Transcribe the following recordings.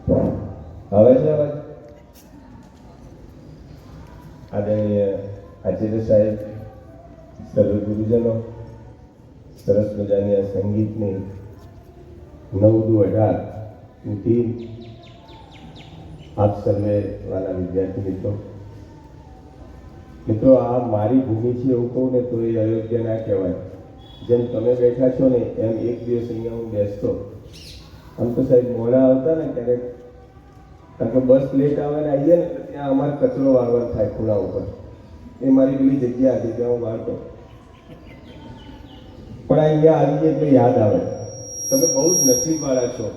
આવે છે અવાજ? આદરણીય આચાર્ય સાહેબ, સર્વ ગુરુજનો, સરસ મજાની આ સંગીતની 9-18 ટીમ, આપ સર્વે વાલા વિદ્યાર્થી મિત્રો, આ મારી ભૂમિ છે એવું કહું ને તો એ અયોગ્ય ના કહેવાય. જેમ તમે બેઠા છો ને એમ એક દિવસ અહીંયા હું બેસતો. આમ તો સાહેબ મોડા આવતા ને ક્યારેક, કારણ કે બસ લેટ આવે ને આવીએ ને ત્યાં અમારે કચરો વાળવાનો થાય ખૂણા ઉપર. એ મારી પેલી જગ્યા હતી ત્યાં હું વાળતો. પણ અહીંયા આવીએ એટલે યાદ આવે તમે બહુ જ નસીબવાળા છો.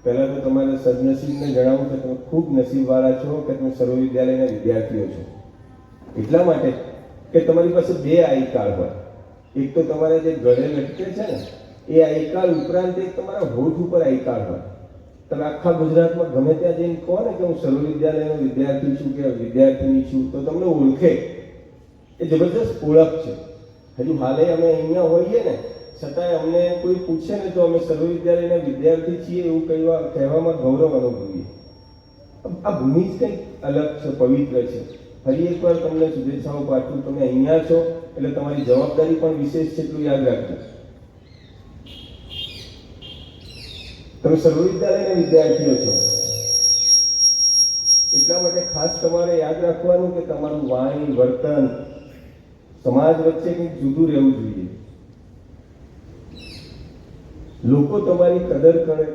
પહેલાં તો તમારા સદનસીબને જણાવું કે તમે ખૂબ નસીબવાળા છો કે તમે સર્વ વિદ્યાલયના વિદ્યાર્થીઓ છો. એટલા માટે કે તમારી પાસે 2 આઈ કાર્ડ હોય. એક તો તમારા જે ગળે લટકે છે ને એ આઈ કાર્ડ ઉપરાંત એક તમારા હોઠ ઉપર આઈ કાર્ડ હોય. તમે આખા ગુજરાતમાં ગમે ત્યાં જઈને કહો ને કે હું સર્વ વિદ્યાલયનો વિદ્યાર્થી છું કે વિદ્યાર્થીની છું તો તમને ઓળખે. એ જબરદસ્ત ઓળખ છે. હજુ હાલે અમે અહીંયા હોઈએ ને છતાંય અમને કોઈ પૂછે ને તો અમે સર્વ વિદ્યાલયના વિદ્યાર્થી છીએ એવું કહેવામાં ગૌરવ અનુભવીએ. આ ભૂમિ જ કંઈક અલગ છે, પવિત્ર છે. ફરી એકવાર તમને શુભેચ્છાઓ પાઠવું. તમે અહીંયા છો એટલે તમારી જવાબદારી પણ વિશેષ છે એટલું યાદ રાખજો. તમે સર્વ વિદ્યાલયના વિદ્યાર્થીઓ છો એટલા માટે ખાસ તમારે યાદ રાખવાનું કે તમારું વાણી વર્તન સમાજ વચ્ચે કંઈક જુદું રહેવું જોઈએ. લોકો તમારી કદર કરે,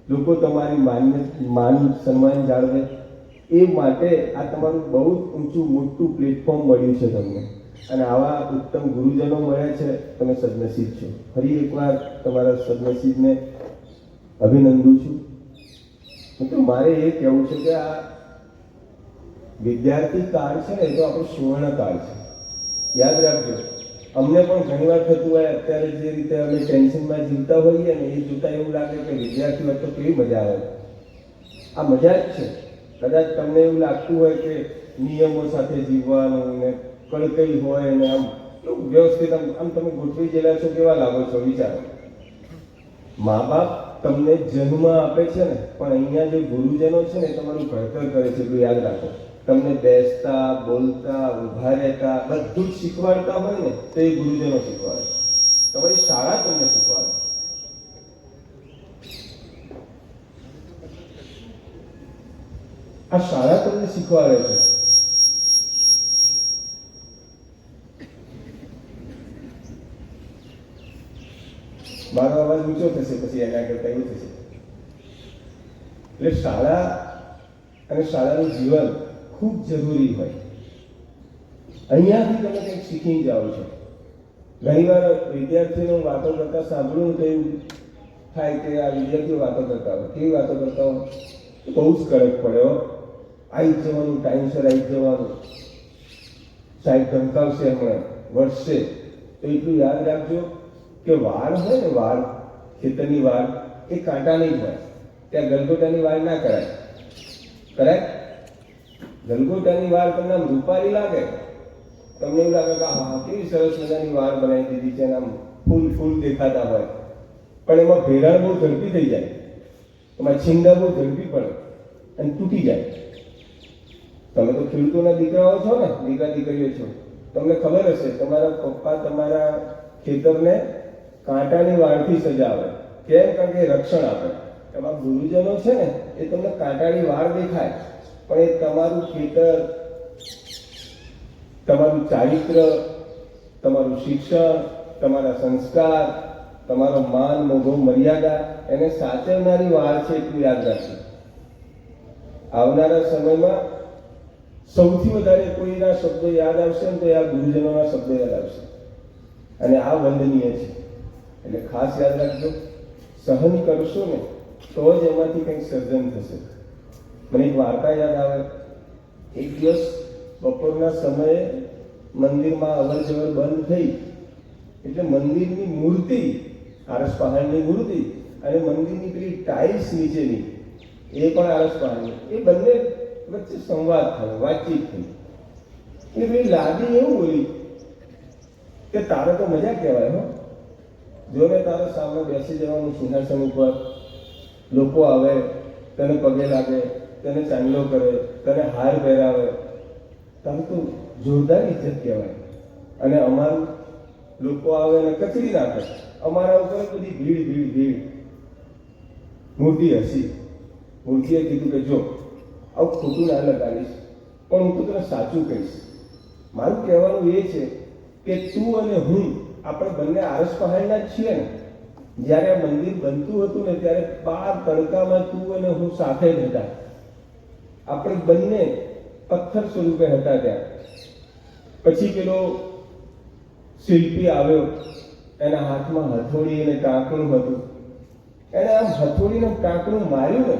લોકો તમારી માન સન્માન જાળવે, એ માટે આ તમારું બહુ જ ઊંચું મોટું પ્લેટફોર્મ મળ્યું છે તમને. અને આવા ઉત્તમ ગુરુજનો મળ્યા છે. તમે સદનસીબ છો. ફરી એકવાર તમારા સદનસીબને અભિનંદું છું. તો મારે એ કહેવું છે કે આ વિદ્યાર્થી કાળ છે ને એ તો આપણો સુવર્ણ કાળ છે. યાદ રાખજો. અમને પણ ઘણીવાર થતું હોય અત્યારે જે રીતે અમે ટેન્શનમાં જીવતા હોઈએ ને એ જોતા એવું લાગે કે વિદ્યાર્થી વખતે કેવી મજા આવે. આ મજા જ છે. કદાચ તમને એવું લાગતું હોય કે નિયમો સાથે જીવવાનું ને કડકઈ હોય ને આમ કેવું વ્યવસ્થિત આમ તમે ગોઠવી ગયેલા છો, કેવા લાગો છો વિચારો. મા બાપ તમને જન્મ આપે છે ને પણ અહીંયા જે ગુરુજનો છે ને તમારું ઘડતર કરે છે એટલું યાદ રાખો. તમને બેસતા, બોલતા, ઉભા રહેતા બધું જ શીખવાડતા હોય ને તો એ ગુરુજનો શીખવાડે. તમારી શાળા તમને શીખવાડે. આ શાળા તમને શીખવાડે છે. મારો અવાજ ઊંચો થશે પછી એના કરતા એવું થશે. એટલે શાળા અને શાળાનું જીવન ખૂબ જરૂરી હોય. અહીંયાથી તમે કંઈક શીખી જાઓ છો. ઘણીવાર વિદ્યાર્થીઓ વાતો કરતા સાંભળું તો એવું થાય કે આ વિદ્યાર્થીઓ વાતો કરતા હોય. કેવી વાતો કરતા હોય? બહુ જ કડક પડ્યો. આવી જવાનું, ટાઈમસર આવી જવાનું, સાહેબ ધમકાવશે હમણાં, વર્ષે. તો એટલું યાદ રાખજો કે વાળ હોય ને, વાળ, ખેતરની વાળ, એ કાંટાની જ હોય. ત્યાં ગલગોટાની વાળ ના કરાય. કરાય? ગલગોટાની વાળ તમને આમ રૂપારી લાગે. તમને એવું લાગે કે હા કેવી સરસ મજાની વાળ બનાવી દીધી છે, આમ ફૂલ દેખાતા હોય. પણ એમાં ભેરાણ બહુ ઝડપી થઈ જાય. એમાં છીંડા બહુ ઝડપી પડે અને તૂટી જાય. તમે તો ખેડૂતોના દીકરાઓ છો ને, દીકરા દીકરીઓ છો. તમને ખબર હશે તમારા પપ્પા તમારા ખેતરને કાંટાની વાળથી સજાવે. કેમ? કારણ કે રક્ષણ આપે. એમાં ગુરુજનો છે ને એ તમને કાંટાની વાળ દેખાય પણ એ તમારું ખેતર, તમારું ચારિત્ર, તમારું શિક્ષણ, તમારા સંસ્કાર, તમારો માન, મોભો, મર્યાદા એને સાચવનારી વાળ છે એટલું યાદ રાખજો. આવનારા સમયમાં સૌથી વધારે કોઈના શબ્દો યાદ આવશે ને તો આ ગુરુજનોના શબ્દો યાદ આવશે. અને આ વંદનીય છે. એટલે ખાસ યાદ રાખજો. સહન કરશો ને તો જ એમાંથી કંઈક સર્જન થશે. મને એક વાર્તા યાદ આવે. એક દિવસ બપોરના સમયે મંદિરમાં અવર જવર બંધ થઈ એટલે મંદિરની મૂર્તિ, આરસ પહાડની મૂર્તિ અને મંદિરની પેલી ટાઇલ્સ નીચેની એ પણ આરસ પહાડની, એ બંને વચ્ચે સંવાદ થયો, વાતચીત થઈ. એ પેલી લાદી એવું બોલી કે તારે તો મજા કહેવાય હો. જો ને તારે સામે બેસી જવાનું સિંહાસન ઉપર, લોકો આવે, તને પગે લાગે, તને ચાંદલો કરે, તને હાર પહેરાવે, તારું તો જોરદાર ઇજ્જત કહેવાય. અને અમારું લોકો આવે અને કચડી નાખે, અમારા ઉપર બધી ભીડ ભીડ ભીડ. મૂર્તિ હસી. મૂર્તિએ કીધું કે જો આવું ખોટું ના લગાડીશ, પણ હું તો તને સાચું કહીશ. મારું કહેવાનું એ છે કે તું અને હું આપણે બંને આરસ પહાડના જ છીએ ને. જ્યારે આ મંદિર બનતું હતું ને ત્યારે 12 તડકામાં તું અને હું સાથે જ હતા. આપણે બંને પથ્થર સ્વરૂપે હતા ત્યાં. પછી પેલો શિલ્પી આવ્યો, એના હાથમાં હથોડી અને ટાંકણું હતું. એને આમ હથોડીને ટાંકણું માર્યું ને,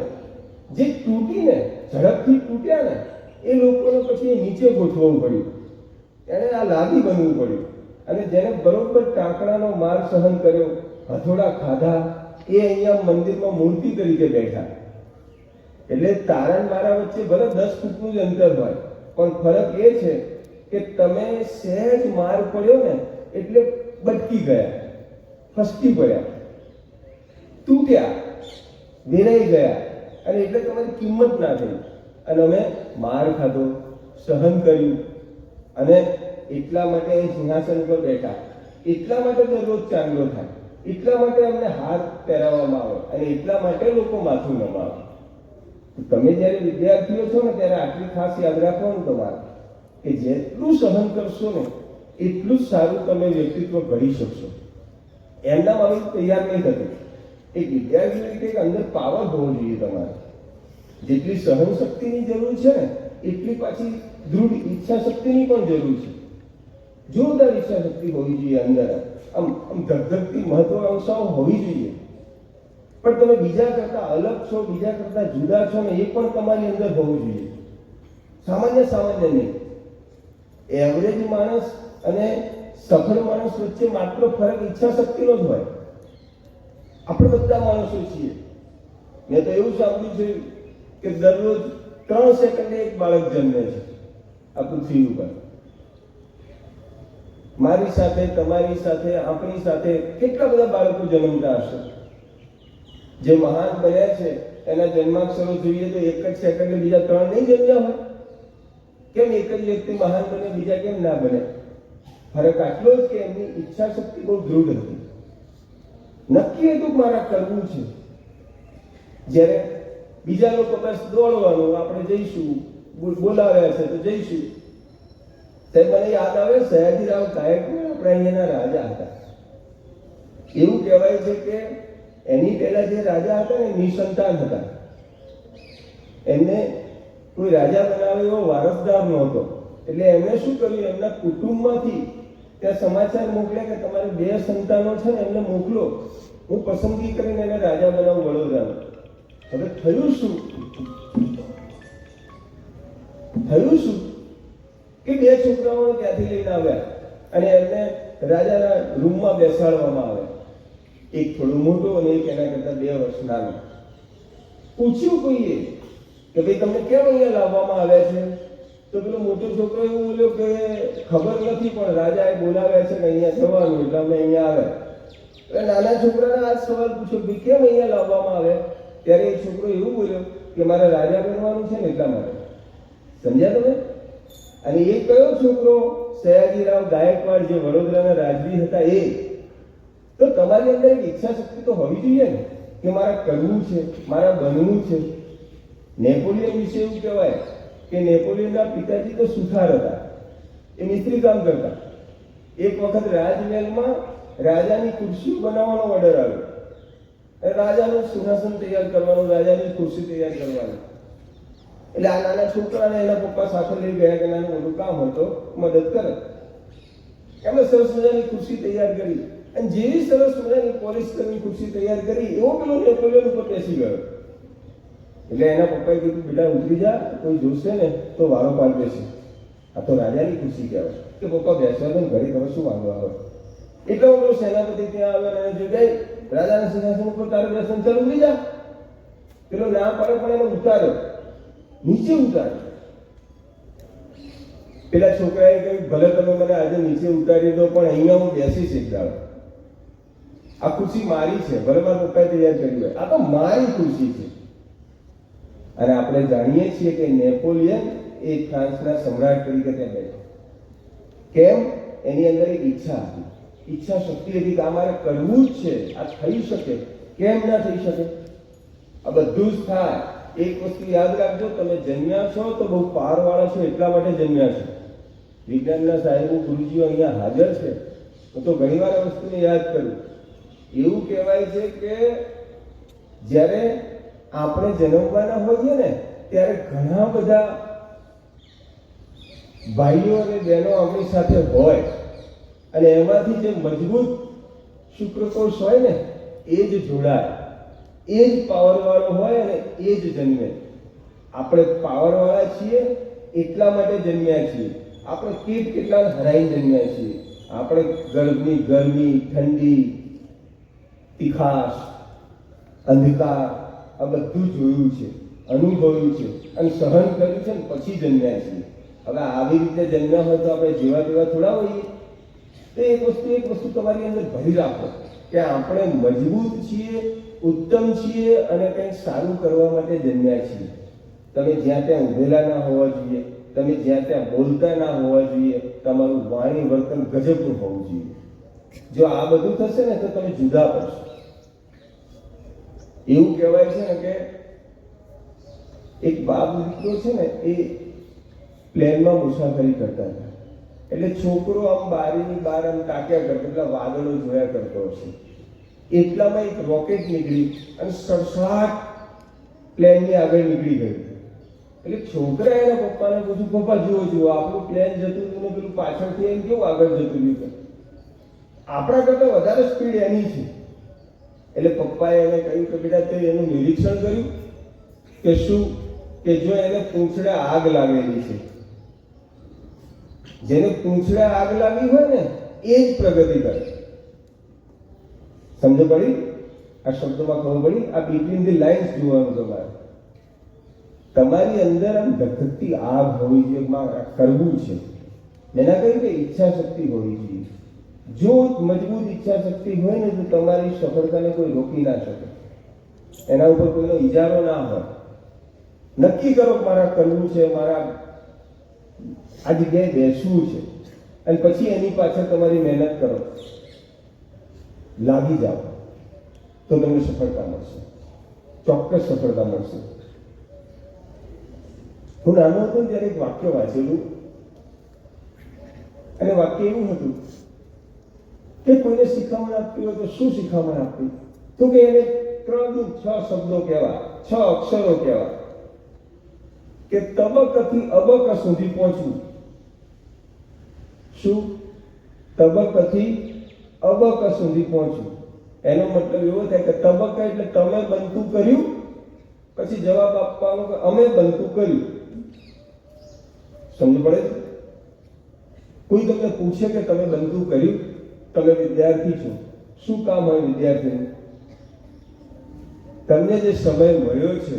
જે તૂટીને ઝડપથી તૂટ્યા ને એ લોકોને પછી નીચે ગોઠવવું પડ્યું. એને આ લાદી બનવું પડ્યું. અને જેને બરોબર ટાંકણાનો માર સહન કર્યો, હથોડા ખાધા, એ અહીંયા મંદિરમાં મૂર્તિ તરીકે બેઠા. એટલે તારા ને મારા વચ્ચે ભલે 10 ફૂટનું જ અંતર હોય, પણ ફરક એ છે કે તમે સહેજ માર પડ્યો ને એટલે બટકી ગયા, ફસકી પડ્યા, તૂટ્યા, વેરાઈ ગયા, અને એટલે તમારી કિંમત ના થઈ. અને અમે માર ખાધો, સહન કર્યું, અને એટલા માટે અહીં સિંહાસન પર બેઠા. એટલા માટે દરરોજ ચાંદલો થાય, એટલા માટે અમને હાર પહેરાવવામાં આવે, અને એટલા માટે લોકો માથું નમાવે. તમે જ્યારે વિદ્યાર્થીઓ છો ને ત્યારે આટલી ખાસ યાદ રાખવાનું તમારે કે જેટલું સહન કરશો ને એટલું જ સારું તમે વ્યક્તિત્વ ઘડી શકશો. એમના આવી તૈયાર નહીં થતું. એક વિદ્યાર્થી તરીકે એક અંદર પાવર હોવો જોઈએ તમારે. જેટલી સહન શક્તિની જરૂર છે ને એટલી પાછી દૃઢ ઈચ્છા શક્તિની પણ જરૂર છે. જોરદાર ઈચ્છા શક્તિ હોવી જોઈએ અંદર. આમ ધગધગતી મહત્વાકાંક્ષાઓ હોવી જોઈએ. પણ તમે બીજા કરતા અલગ છો, બીજા કરતા જુદા છો ને એ પણ તમારી અંદર હોવું જોઈએ. સામાન્ય નહીં. એવરેજ માણસ અને સફળ માણસ વચ્ચે માત્ર ફરક ઈચ્છા શક્તિનો જ હોય. આપણે બધા માણસો છીએ. મેં તો એવું સાંભળ્યું છે કે દરરોજ 3 સેકન્ડે એક બાળક જન્મે છે આ પૃથ્વી ઉપર. મારી સાથે, તમારી સાથે, આપણી સાથે કેટલા બધા બાળકો જન્મતા હશે. જે મહાન બન્યા છે એના જન્માક્ષરો જોઈએ તો એક જ સેકન્ડે બીજા 3 નહીં જન્મ્યા હોય? કેમ એક જ વ્યક્તિ મહાન બને, બીજા કેમ ના બને? ફરક આટલો જ કે એમની ઈચ્છા શક્તિ બહુ દૃઢ હતી. નક્કી હતું મારા કરવું છે. જ્યારે બીજા લોકો બસ દોડવાનું, આપણે જઈશું, બોલાવ્યા છે તો જઈશું. ત્યારે મને યાદ આવે સયાજીરાવ ગાયકવાડ આપણે અહીંયાના રાજા હતા. એવું કહેવાય છે કે એની પહેલા જે રાજા હતા ને નિસંતાન હતા. એમને કોઈ રાજા બનાવે એવો વારસદાર નહોતો. એટલે એમણે શું કર્યું, એમના કુટુંબમાંથી ત્યાં સમાચાર મોકલ્યા કે તમારે 2 સંતાનો છે ને એમને મોકલો, હું પસંદગી કરીને એને રાજા બનાવું વડોદરાનો. હવે થયું શું કે 2 છોકરાઓને ત્યાંથી લઈને આવ્યા અને એમને રાજાના રૂમમાં બેસાડવામાં આવ્યા. એક થોડો મોટો અને એક એના કરતા 2 વર્ષ નાનો. પૂછ્યું કોઈએ કે ભાઈ તમને કેમ અહીંયા લાવવામાં આવ્યા છે? તો પેલો મોટો છોકરો એવું બોલ્યો કે ખબર નથી, પણ રાજાએ બોલાવ્યા છે કે અહીંયા જવાનું, એટલે અમે અહીંયા આવ્યા. એટલે નાના છોકરાને આ સવાલ પૂછ્યો કે કેમ અહીંયા લાવવામાં આવ્યા? ત્યારે એ છોકરો એવું બોલ્યો કે મારે રાજા બનવાનું છે ને એટલા માટે. સમજ્યા તમે? અને એ કયો છોકરો? સયાજીરાવ ગાયકવાડ, જે વડોદરાના રાજવી હતા એ. તો તમારી અંદર એક ઈચ્છા શક્તિ તો હોવી જોઈએ ને કે મારે કરવું છે, મારે બનવું છે. નેપોલિયન વિશે એવું કહેવાય કે નેપોલિયનના પિતાજી તો સુથાર હતા, એ મિસ્ત્રી કામ કરતા. એક વખત રાજમહેલમાં રાજાની ખુરશી બનાવવાનો ઓર્ડર આવ્યો. રાજાનું સિંહાસન તૈયાર કરવાનું, રાજાની ખુરશી તૈયાર કરવાની. એટલે આ નાના છોકરાને એના પપ્પા સાથે લઈ ગયા કે નાનું મોટું કામ હોય તો મદદ કરે. એમણે સરસ મજાની ખુરશી તૈયાર કરી, અને જેવી સરસ મજાની પોલિશ કરેલી ખુરશી તૈયાર કરી એવો પેલો નેપોલિયન ઉપર બેસી ગયો. એટલે એના પપ્પાએ કીધું બેટા ઉતરી જા, કોઈ જોશે ને તો વારો પાડ દેશે. આ તો રાજાની ખુરશી કહેવાય. કે પપ્પા બેસવા દો ને, ઘરે તમે શું વાંધો આવે? એટલો પેલો સેનાપતિ ત્યાં આવ્યો અને જોઈ રાજાના સિંહાસન ઉપર તારે બેસવાનું, ચાલ ઉતરી જા. પેલો ના પડે પણ એને ઉતાર્યો, નીચે ઉતાર્યો. પેલા છોકરાએ કહ્યું ભલે તમે મને આજે નીચે ઉતારી દો, પણ અહીંયા હું બેસીશ એક દાડો. આ ખુરશી મારી છે, ભલે મારા પપ્પાએ તૈયાર કરી હોય, આ તો મારી ખુરશી છે. અને આપણે જાણીએ છીએ કે નેપોલિયન એ ફ્રાન્સના સમ્રાટ તરીકે ત્યાં બેઠો. કેમ? એની અંદર એક ઈચ્છા હતી, ઈચ્છા શક્તિ હતી કે આ મારે કરવું જ છે, આ થઈ શકે. કેમ ના થઈ શકે? આ બધું જ થાય. એક વસ્તુ યાદ રાખજો, તમે જન્મ્યા છો તો બહુ પારવાળા છો એટલા માટે જન્મ્યા છો. વિજ્ઞાનના સાહેબો ગુરુજીઓ અહીંયા હાજર છે. હું તો ઘણીવાર આ વસ્તુને યાદ કરું. એવું કહેવાય છે કે જ્યારે આપણે જન્મવાના હોઈએ ને ત્યારે ઘણા બધા ભાઈઓ અને બહેનો આપણી સાથે હોય અને એમાંથી જે મજબૂત શુક્રકોષ હોય ને એ જ જોડાય, એ જ પાવરવાળો હોય અને એ જ જન્મે. આપણે પાવરવાળા છીએ એટલા માટે જન્મ્યા છીએ. આપણે કેટલા હરાઈ જન્મ્યા છીએ. આપણે ગર્ભની ગરમી, ઠંડી, તીખાશ, અંધકાર આ બધું જોયું છે, અનુભવ્યું છે અને સહન કર્યું છે ને પછી જન્મ્યા છીએ. હવે આવી રીતે જન્મ્યા હોય તો આપણે જેવા તેવા થોડા હોઈએ. તો એક વસ્તુ તમારી અંદર ભરી રાખો કે આપણે મજબૂત છીએ, ઉત્તમ છીએ અને કંઈક સારું કરવા માટે જન્મ્યા છીએ. તમે જ્યાં ત્યાં ઉભેલા ના હોવા જોઈએ, તમે જ્યાં ત્યાં બોલતા ના હોવા જોઈએ, તમારું વાણી વર્તન ગજબનું હોવું જોઈએ. જો આ બધું થશે ને તો તમે જુદા પડશો. એવું કહેવાય છે ને કે એક બાપ દીકરો છે ને એ પ્લેનમાં મુસાફરી કરતા હતા. એટલે છોકરો આમ બારીની બહાર આમ તાક્યા કરતો, પેલા વાદળો જોયા કરતો હશે. એટલામાં એક રોકેટ નીકળી અને સડસડાટ પ્લેનની આગળ નીકળી ગયું. એટલે છોકરા એના પપ્પાને પૂછ્યું, પપ્પા જુઓ આપણું પ્લેન જતું હતું ને પેલું પાછળથી એમ કેવું આગળ જતું રહ્યું? આપણા કરતા વધારે સ્પીડ એની છે. એટલે પપ્પાએ એને કહ્યું કે બેટા તે એનું નિરીક્ષણ કર્યું કે શું, કે જો એને પૂંછડે આગ લાગેલી છે, જેને પૂંછડે આગ લાગી હોય ને એ જ પ્રગતિ કરે. સમજો પડી? આ શબ્દોમાં ખબર પડી? આ બિટવીન ધી લાઇન્સ જોવાનું તમારે. તમારી અંદર આમ ધગધગતી આગ હોવી જોઈએ, મારે કરવું છે. એના કહ્યું કે ઈચ્છા શક્તિ હોવી જોઈએ. જો મજબૂત ઈચ્છા શક્તિ હોય ને તો તમારી સફળતાને કોઈ રોકી ના શકે. એના ઉપર કોઈનો ઇજારો ના હોય. નક્કી કરો મારા કરવું છે, મારા આ જગ્યાએ બેસવું છે અને પછી એની પાછળ તમારી મહેનત કરો, લાગી જાઓ તો તમને સફળતા મળશે, ચોક્કસ સફળતા મળશે. હું નાનો હતો ત્યારે એક વાક્ય વાંચેલું અને વાક્ય એવું હતું કે કોઈને શિખામણ આપવી હોય તો શું શિખામણ આપવી? તો કે એને 3 6 શબ્દો કહેવા, 6 અક્ષરો કહેવા કે તબક્કાથી અબક્ક સુધી પહોંચવું. શું? તબક્કાથી અબક્ક સુધી પહોંચવું. એનો મતલબ એવો થાય કે તબક્કા એટલે તમે બનતું કર્યું, પછી જવાબ આપવાનો કે અમે બનતું કર્યું. સમજ પડે? કોઈ તમને પૂછે કે તમે બનતું કર્યું, તમે વિદ્યાર્થી છો, શું કામ હોય વિદ્યાર્થીનું? તમને જે સમય મળ્યો છે,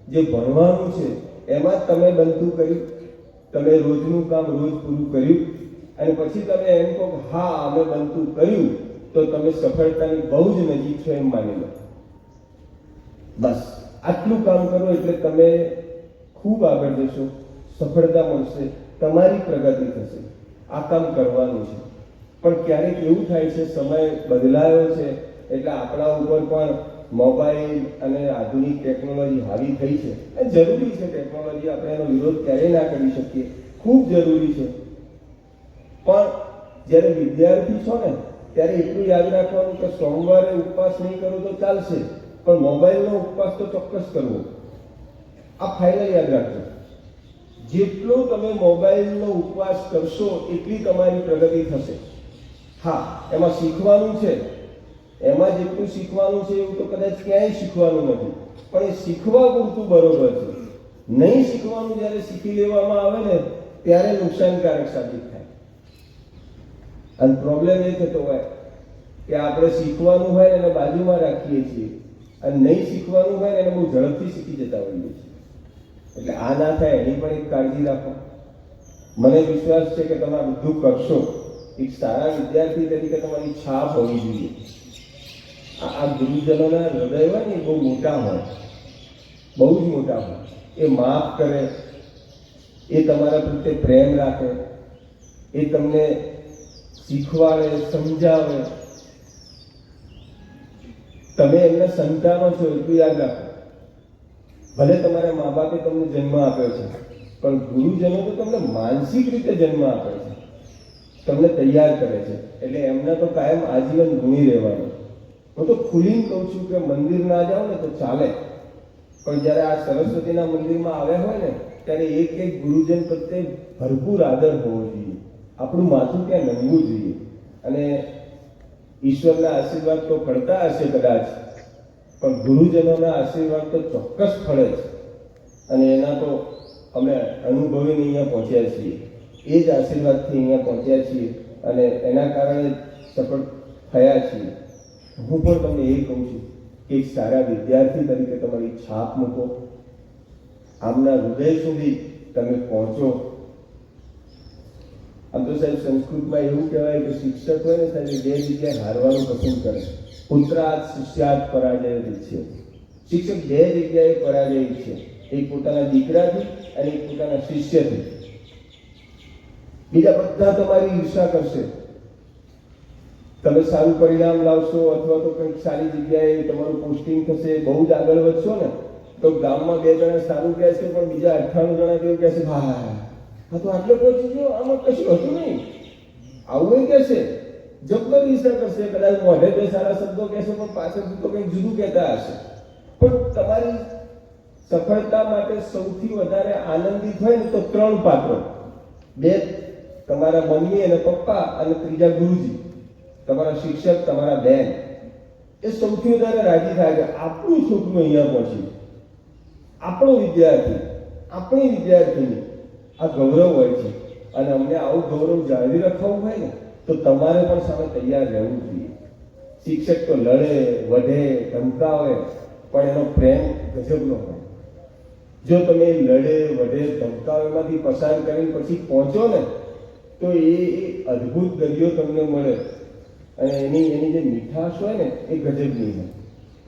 જે ભણવાનું છે, એમાં તમે બનતું કર્યું. તમે રોજનું કામ રોજ પૂરું કર્યું અને પછી તમે એમ કહો હા અમે બનતું કર્યું, તો તમે સફળતાની બહુ જ નજીક છો એમ માની લો. બસ આટલું કામ કરો એટલે તમે ખૂબ આગળ જશો, સફળતા મળશે, તમારી પ્રગતિ થશે. આ કામ કરવાનું છે. પણ ક્યારેક એવું થાય છે, સમય બદલાયો છે એટલે આપણા ઉપર પણ મોબાઈલ અને આધુનિક ટેકનોલોજી હાવી થઈ છે. એ જરૂરી છે ટેકનોલોજી, આપણે એનો વિરોધ ક્યારેય ના કરી શકીએ, ખૂબ જરૂરી છે. પણ જ્યારે વિદ્યાર્થી છો ને ત્યારે એટલું યાદ રાખવાનું કે સોમવારે ઉપવાસ નહીં કરો તો ચાલશે, પણ મોબાઈલનો ઉપવાસ તો ચોક્કસ કરવો. આ ફાઇનલ યાદ રાખજો. જેટલો તમે મોબાઈલનો ઉપવાસ કરશો એટલી તમારી પ્રગતિ થશે. હા, એમાં શીખવાનું છે, એમાં જેટલું શીખવાનું છે એવું તો કદાચ ક્યાંય શીખવાનું નથી, પણ એ શીખવા પૂરતું બરોબર છે. નહીં શીખવાનું જ્યારે શીખી લેવામાં આવે ને ત્યારે નુકસાનકારક સાબિત થાય. અને પ્રોબ્લેમ એ થતો હોય કે આપણે શીખવાનું હોય એને બાજુમાં રાખીએ છીએ અને નહીં શીખવાનું હોય એને બહુ ઝડપથી શીખી જતા હોઈએ છીએ. એટલે આ ના થાય એની પણ એક કાળજી રાખો. મને વિશ્વાસ છે કે તમે આ બધું કરશો. એક સારા વિદ્યાર્થી તરીકે તમારી છાપ હોવી જોઈએ. આ ગુરુજનોના હૃદય હોય ને બહુ મોટા હોય, બહુ જ મોટા હોય. એ માફ કરે, એ તમારા પ્રત્યે પ્રેમ રાખે, એ તમને શીખવાડે, સમજાવે. તમે એમના સંતાનો છો એટલું યાદ રાખો. ભલે તમારા મા બાપે તમને જન્મ આપ્યો છે, પણ ગુરુજનો તો તમને માનસિક રીતે જન્મ આપે છે, તમને તૈયાર કરે છે. એટલે એમના તો કાયમ આજીવન ઋણી રહેવાનું. હું તો ખુલીને કહું છું કે મંદિર ના જાઓ ને તો ચાલે, પણ જ્યારે આ સરસ્વતીના મંદિરમાં આવ્યા હોય ને ત્યારે એક એક ગુરુજન પ્રત્યે ભરપૂર આદર હોવો જોઈએ. આપણું માથું ત્યાં નમવું જોઈએ. અને ઈશ્વરના આશીર્વાદ તો પડતા હશે કદાચ, પણ ગુરુજનોના આશીર્વાદ તો ચોક્કસ ફળે છે. અને એના તો અમે અનુભવીને અહીંયા પહોંચ્યા છીએ. એ જ આશીર્વાદથી અહીંયા પહોંચ્યા છીએ અને એના કારણે સફળ થયા છીએ. હું પણ તમને એ કહું છું કે એક સારા વિદ્યાર્થી તરીકે તમારી છાપ મૂકો, આમના હૃદય સુધી તમે પહોંચો. આમ તો સાહેબ સંસ્કૃતમાં એવું કહેવાય કે શિક્ષક હોય ને સાહેબ બે જગ્યાએ હારવાનું પસંદ કરે. પુત્રાત શિષ્યાત પરાજય છે. શિક્ષક બે જગ્યાએ પરાજય છે, એક પોતાના દીકરાથી અને એક પોતાના શિષ્યથી. બીજા બધા તમારી ઈર્ષા કરશે. તમે સારું પરિણામ લાવશો અથવા તો કંઈક સારી જગ્યાએ તમારું પોસ્ટિંગ થશે, બહુ જ આગળ વધશો ને તો ગામમાં બે જણા સારું કહે છે, પણ બીજા 98 જણા કેવું કહે છે, હા તો આટલો પહોંચી ગયો, આમાં કશું હતું નહીં, આવું એ કહેશે. જબર ઈર્ષા કરશે. કદાચ મોઢે બે સારા શબ્દો કહેશે પણ પાછળથી તો કંઈક જુદું કહેતા હશે. પણ તમારી સફળતા માટે સૌથી વધારે આનંદિત હોય ને તો 3 પાત્રો, બે તમારા મમ્મી અને પપ્પા અને ત્રીજા ગુરુજી, તમારા શિક્ષક, તમારા બેન. એ સૌથી વધારે રાજી થાય કે આપણું છોકરું અહીંયા પહોંચ્યું, આપણો વિદ્યાર્થી, આપણી વિદ્યાર્થીની. આ ગૌરવ હોય છે. અને અમને આવું ગૌરવ જાળવી રાખવું હોય ને તો તમારે પણ સામે તૈયાર રહેવું જોઈએ. શિક્ષક તો લડે, વઢે, ધમકાવે, પણ એનો પ્રેમ ગજબનો હોય. જો તમે લડે, વઢે, ધમકાવેમાંથી પસાર કરીને પછી પહોંચો ને તો એ અદ્ભુત દરિયો તમને મળે. અને એની જે મીઠાશ હોય ને એ ગજબની હોય.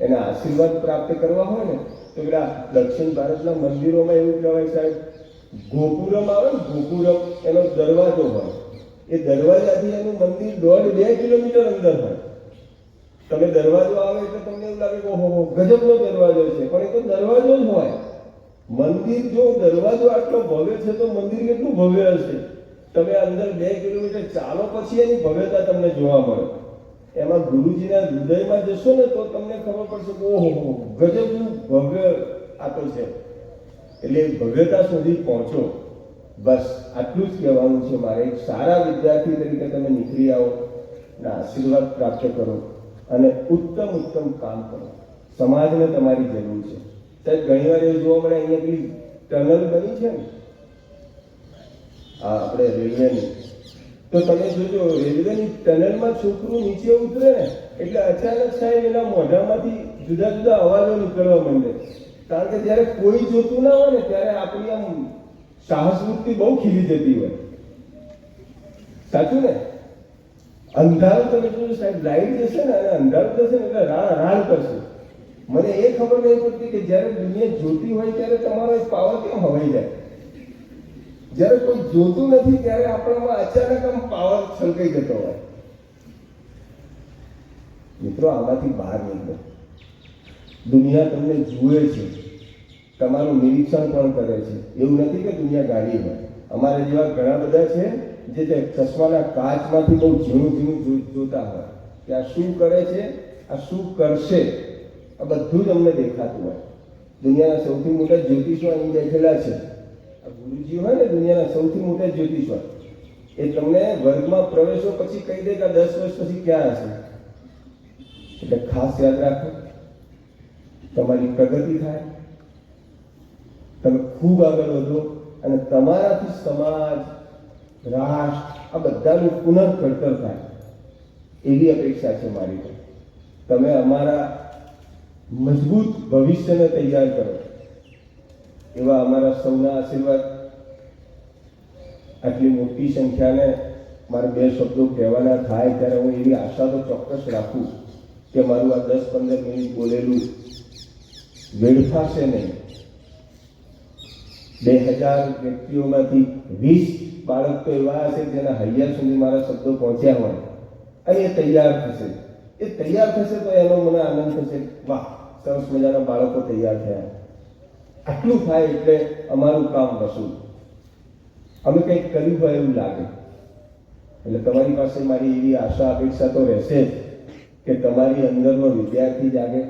એના આશીર્વાદ પ્રાપ્ત કરવા હોય ને તો પેલા દક્ષિણ ભારતના મંદિરોમાં એવું કહેવાય સાહેબ, ગોપુરમ આવે ને, ગોપુરમ એનો દરવાજો હોય. એ દરવાજાથી એનું મંદિર 1.5-2 કિલોમીટર અંદર હોય. તમે દરવાજો આવે એટલે તમને એવું લાગે કે ઓહો ગજબનો દરવાજો છે, પણ એ તો દરવાજો જ હોય. મંદિર જો દરવાજો આટલો ભવ્ય છે તો મંદિર કેટલું ભવ્ય હશે. તમે અંદર 2 કિલોમીટર ચાલો પછી એની ભવ્યતા તમને જોવા મળે. એમાં ગુરુજીના હૃદયમાં જશો ને તો તમને ખબર પડશે કે ઓહો ગજબનું ભવ્ય આ તો છે. એટલે ભવ્યતા સુધી પહોંચો. બસ આટલું જ કહેવાનું છે મારે. એક સારા વિદ્યાર્થી તરીકે તમે નીકળી આવો અને આશીર્વાદ પ્રાપ્ત કરો અને ઉત્તમ કામ કરો. સમાજને તમારી જરૂર છે. સાહેબ ઘણીવાર એવું જોવા મળે, અહીંયા પેલી ટનલ બની છે ને આપણે રેલવેની, તો તમે જોજો રેલવેની ટનલમાં છોકરું નીચે ઉતરે ને એટલે અચાનક સાહેબ એના મોઢામાંથી જુદા જુદા અવાજો નીકળવા માંડે. કારણ કે જ્યારે કોઈ જોતું ના હોય ને ત્યારે આપણી આમ સાહસ વૃત્તિ બહુ ખીલી જતી હોય. સાચું ને? અંધારું તમે જોજો સાહેબ, લાઈટ જશે ને અને અંધારું જશે ને એટલે રાડ કરશે. મને એ ખબર નહીં પડતી કે જ્યારે દુનિયા જોતી હોય ત્યારે તમારો પાવર કેમ હવાઈ જાય. જ્યારે કોઈ જોતું નથી ત્યારે આપણામાં અચાનક આમ પાવર છલકાઈ જતો હોય. મિત્રો આમાંથી બહાર નીકળો. દુનિયા તમને જુએ છે, તમારું નિરીક્ષણ પણ કરે છે. એવું નથી કે દુનિયા ગાડી હોય. અમારા જેવા ઘણા બધા છે જે ચશ્માના કાચમાંથી બહુ ઝીણું જોતા હોય કે આ શું કરે છે, આ શું કરશે, આ બધું જ અમને દેખાતું હોય. દુનિયાના સૌથી મોટા જ્યોતિષો અહીં બેઠેલા છે. આ ગુરુજી હોય ને દુનિયાના સૌથી મોટા જ્યોતિષો, એ તમને વર્ગમાં પ્રવેશો પછી કહી દે કે 10 વર્ષ પછી ક્યાં હશે. એટલે ખાસ યાદ રાખો, તમારી પ્રગતિ થાય, તમે ખૂબ આગળ વધો અને તમારાથી સમાજ, રાષ્ટ્ર આ બધાનું પુનર્ઘડતર થાય એવી અપેક્ષા છે મારી. તમે અમારા મજબૂત ભવિષ્યને તૈયાર કરો એવા અમારા સૌના આશીર્વાદ. આટલી મોટી સંખ્યાને મારે 2 શબ્દો કહેવાના થાય ત્યારે હું એવી આશા તો ચોક્કસ રાખું કે મારું આ 10-15 મિનિટ બોલેલું વેડફાશે નહીં. 2000 વ્યક્તિઓમાંથી 20 બાળક તો એવા હશે જેના હૈયા સુધી મારા શબ્દો પહોંચ્યા હોય અને એ તૈયાર થશે. એ તૈયાર થશે તો એનો મને આનંદ થશે, વાહ સરસ મજાના બાળકો તૈયાર થયા. આટલું થાય એટલે અમારું કામ વસૂલ, અમે કંઈક કર્યું હોય એવું લાગે. એટલે તમારી પાસે મારી એવી આશા અપેક્ષા તો રહેશે જ કે તમારી અંદરનો વિદ્યાર્થી જાગે,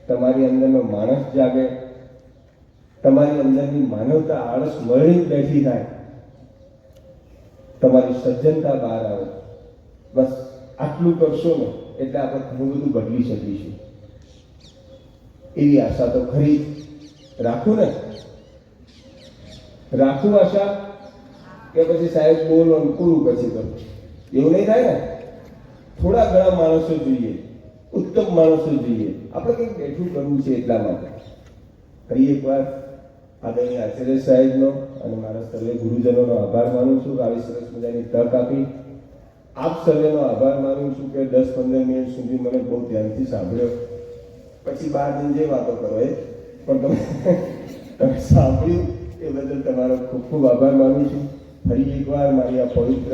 તમારી અંદરનો માણસ જાગે, તમારી અંદરની માનવતા આળસ મળી બેઠી થાય, તમારી સજ્જનતા બહાર આવે. બસ આટલું કરશો ને એટલે આપણે ઘણું બધું બદલી શકીશું. એવી આશા તો ખરી રાખું ને, રાખું આશા કે પછી સાહેબ બોલો પૂરું પછી કરું, એવું નહીં થાય ને. થોડા ઘણા માણસો જોઈએ, ઉત્તમ માણસો જોઈએ. આપણે કંઈક બેઠું કરવું છે એટલા માટે. ફરી એકવાર આદરણીય આચાર્ય સાહેબનો અને મારા સર્વે ગુરુજનોનો આભાર માનું છું કે આવી સરસ મજાની તક આપી. આપ સર્વેનો આભાર માનું છું કે 10-15 મિનિટ સુધી મને બહુ ધ્યાનથી સાંભળ્યો. પછી બહાર જઈને જે વાતો કરો એ પણ તમે સાંભળ્યું એ બદલ તમારો ખૂબ ખૂબ આભાર માનું છું. ફરી એકવાર મારી આ પવિત્ર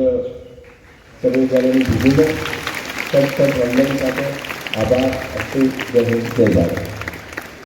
સર્વેચાર્યની ભૂમિને સતત વંદન સાથે આભાર. જય હિન્દ, જય ભારત.